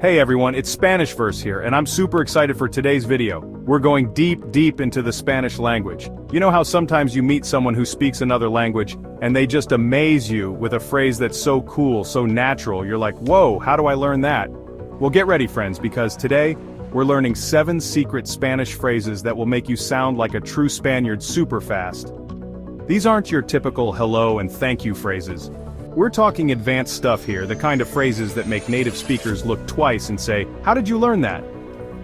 Hey everyone, it's Spanish Verse here, and I'm super excited for today's video. We're going deep into the Spanish language. You know how sometimes you meet someone who speaks another language, and they just amaze you with a phrase that's so cool, so natural, you're like, whoa, how do I learn that? Well, get ready friends, because today, we're learning 7 secret Spanish phrases that will make you sound like a true Spaniard super fast. These aren't your typical hello and thank you phrases. We're talking advanced stuff here, the kind of phrases that make native speakers look twice and say, how did you learn that?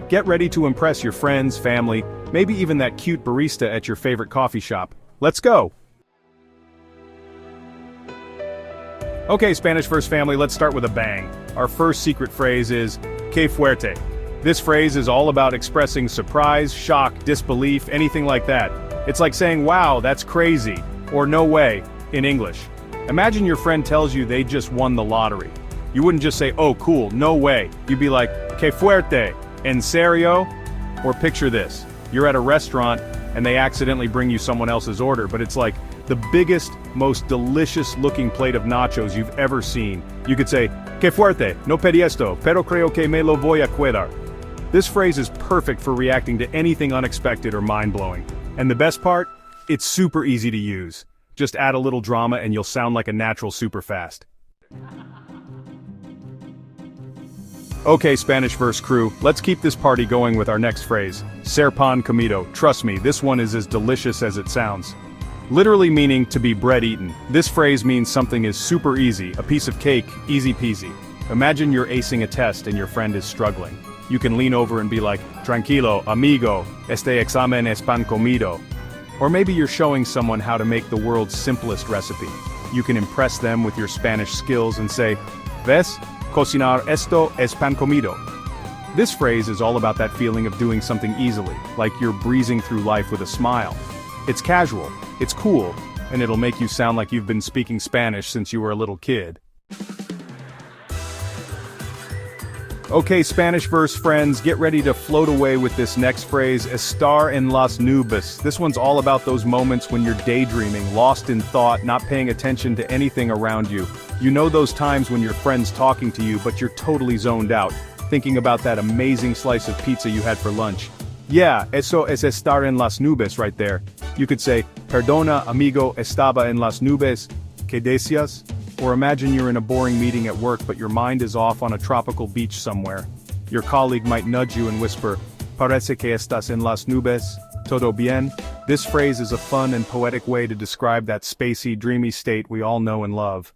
Get ready to impress your friends, family, maybe even that cute barista at your favorite coffee shop. Let's go! Okay, Spanish Verse family, let's start with a bang. Our first secret phrase is, que fuerte. This phrase is all about expressing surprise, shock, disbelief, anything like that. It's like saying, wow, that's crazy, or no way, in English. Imagine your friend tells you they just won the lottery. You wouldn't just say, oh cool, no way. You'd be like, que fuerte, en serio? Or picture this, you're at a restaurant and they accidentally bring you someone else's order, but it's like the biggest, most delicious looking plate of nachos you've ever seen. You could say, que fuerte, no pedí esto, pero creo que me lo voy a quedar. This phrase is perfect for reacting to anything unexpected or mind-blowing. And the best part? It's super easy to use. Just add a little drama and you'll sound like a natural super fast. Okay, Spanish Verse crew, let's keep this party going with our next phrase. Ser pan comido. Trust me, this one is as delicious as it sounds. Literally meaning to be bread eaten. This phrase means something is super easy, a piece of cake, easy peasy. Imagine you're acing a test and your friend is struggling. You can lean over and be like, tranquilo, amigo, este examen es pan comido. Or maybe you're showing someone how to make the world's simplest recipe. You can impress them with your Spanish skills and say, ¿Ves? Cocinar esto es pan comido. This phrase is all about that feeling of doing something easily, like you're breezing through life with a smile. It's casual, it's cool, and it'll make you sound like you've been speaking Spanish since you were a little kid. Okay, Spanish Verse friends, get ready to float away with this next phrase, Estar en las nubes. This one's all about those moments when you're daydreaming, lost in thought, not paying attention to anything around you. You know those times when your friend's talking to you but you're totally zoned out, thinking about that amazing slice of pizza you had for lunch. Yeah, eso es estar en las nubes right there. You could say, perdona amigo, estaba en las nubes, ¿qué decías? Or imagine you're in a boring meeting at work but your mind is off on a tropical beach somewhere. Your colleague might nudge you and whisper, parece que estás en las nubes, todo bien? This phrase is a fun and poetic way to describe that spacey, dreamy state we all know and love.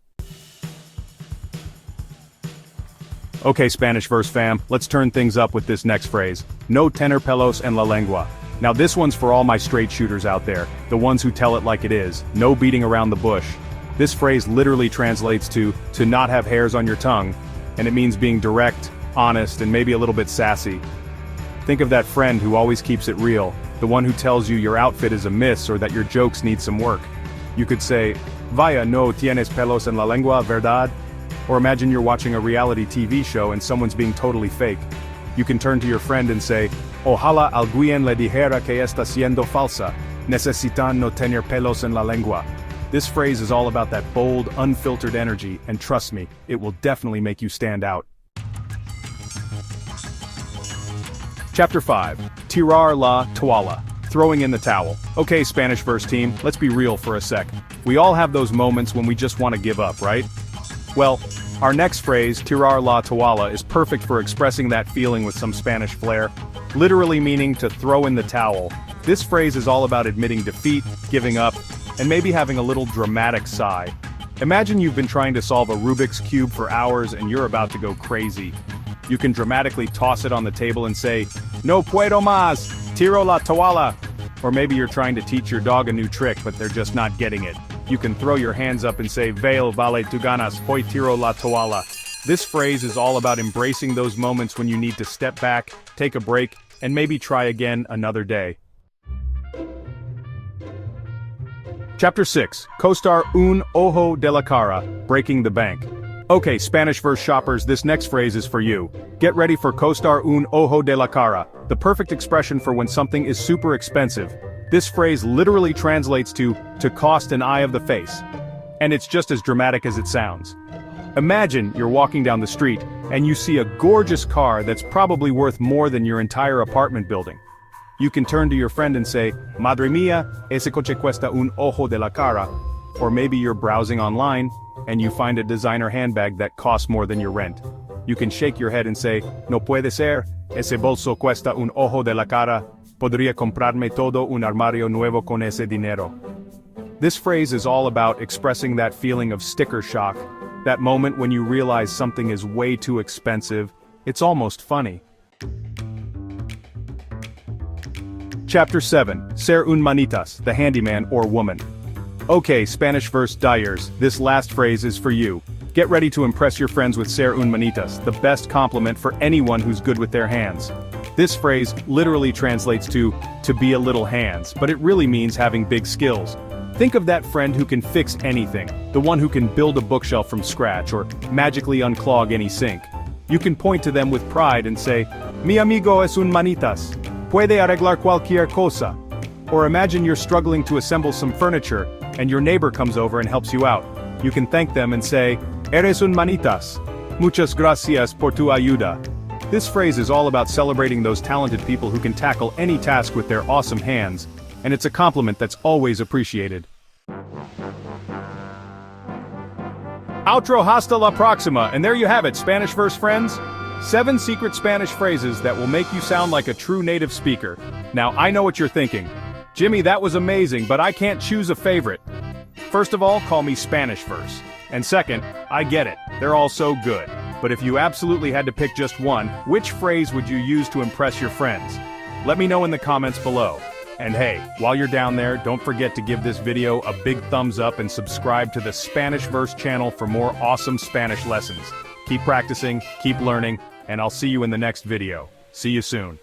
Okay, Spanish Verse fam, let's turn things up with this next phrase. No tener pelos en la lengua. Now this one's for all my straight shooters out there, the ones who tell it like it is, no beating around the bush. This phrase literally translates to not have hairs on your tongue, and it means being direct, honest, and maybe a little bit sassy. Think of that friend who always keeps it real, the one who tells you your outfit is a miss or that your jokes need some work. You could say, vaya, no tienes pelos en la lengua, verdad? Or imagine you're watching a reality TV show and someone's being totally fake. You can turn to your friend and say, ojalá alguien le dijera que está siendo falsa, necesitan no tener pelos en la lengua. This phrase is all about that bold, unfiltered energy, and trust me, it will definitely make you stand out. Chapter 5. Tirar la toalla. Throwing in the towel. Okay, Spanish Verse team, let's be real for a sec. We all have those moments when we just want to give up, right? Well, our next phrase, tirar la toalla, is perfect for expressing that feeling with some Spanish flair, literally meaning to throw in the towel. This phrase is all about admitting defeat, giving up, and maybe having a little dramatic sigh. Imagine you've been trying to solve a Rubik's Cube for hours and you're about to go crazy. You can dramatically toss it on the table and say, no puedo más, tiro la toalla. Or maybe you're trying to teach your dog a new trick but they're just not getting it. You can throw your hands up and say, Vale vale tu ganas, hoy tiro la toalla. This phrase is all about embracing those moments when you need to step back, take a break, and maybe try again another day. Chapter 6. Costar un ojo de la cara, breaking the bank. Okay, Spanish Verse shoppers, this next phrase is for you. Get ready for costar un ojo de la cara, the perfect expression for when something is super expensive. This phrase literally translates to cost an eye of the face. And it's just as dramatic as it sounds. Imagine you're walking down the street, and you see a gorgeous car that's probably worth more than your entire apartment building. You can turn to your friend and say, "Madre mia, ese coche cuesta un ojo de la cara." Or maybe you're browsing online, and you find a designer handbag that costs more than your rent. You can shake your head and say, "No puede ser, ese bolso cuesta un ojo de la cara, podría comprarme todo un armario nuevo con ese dinero." This phrase is all about expressing that feeling of sticker shock, that moment when you realize something is way too expensive. It's almost funny. Chapter 7, Ser un manitas, the handyman or woman. Okay, Spanish verse diers, this last phrase is for you. Get ready to impress your friends with ser un manitas, the best compliment for anyone who's good with their hands. This phrase literally translates to be a little hands, but it really means having big skills. Think of that friend who can fix anything, the one who can build a bookshelf from scratch or magically unclog any sink. You can point to them with pride and say, "Mi amigo es un manitas. Puede arreglar cualquier cosa." Or imagine you're struggling to assemble some furniture, and your neighbor comes over and helps you out. You can thank them and say, "Eres un manitas. Muchas gracias por tu ayuda." This phrase is all about celebrating those talented people who can tackle any task with their awesome hands, and it's a compliment that's always appreciated. Outro hasta la próxima, and there you have it, Spanish verse friends. 7 secret Spanish phrases that will make you sound like a true native speaker. Now I know what you're thinking. Jimmy, that was amazing, but I can't choose a favorite. First of all, call me Spanish verse. And second, I get it, they're all so good. But if you absolutely had to pick just one, which phrase would you use to impress your friends? Let me know in the comments below. And hey, while you're down there, don't forget to give this video a big thumbs up and subscribe to the Spanish Verse channel for more awesome Spanish lessons. Keep practicing, keep learning, and I'll see you in the next video. See you soon.